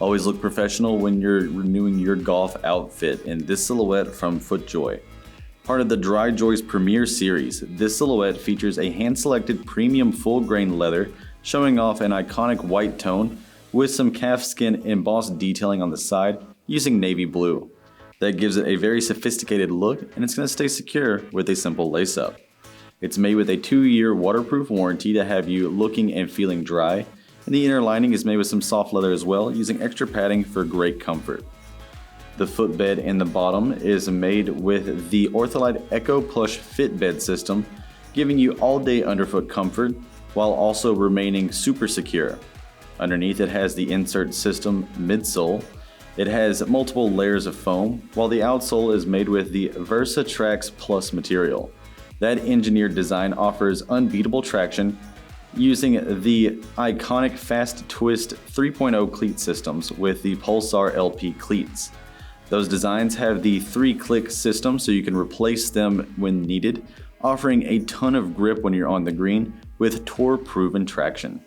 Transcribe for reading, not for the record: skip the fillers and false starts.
Always look professional when you're renewing your golf outfit in this silhouette from FootJoy. Part of the FootJoy Premiere Series, this silhouette features a hand-selected premium full-grain leather showing off an iconic white tone with some calfskin embossed detailing on the side using navy blue. That gives it a very sophisticated look, and it's going to stay secure with a simple lace-up. It's made with a 2-year waterproof warranty to have you looking and feeling dry, and the inner lining is made with some soft leather as well, using extra padding for great comfort. The footbed in the bottom is made with the Ortholite EcoPlush FitBed system, giving you all-day underfoot comfort while also remaining super secure. Underneath it has the insert system midsole. It has multiple layers of foam, while the outsole is made with the Versa-Trax Plus material. That engineered design offers unbeatable traction using the iconic Fast Twist 3.0 cleat systems with the Pulsar LP cleats. Those designs have the 3-click system so you can replace them when needed, offering a ton of grip when you're on the green with tour-proven traction.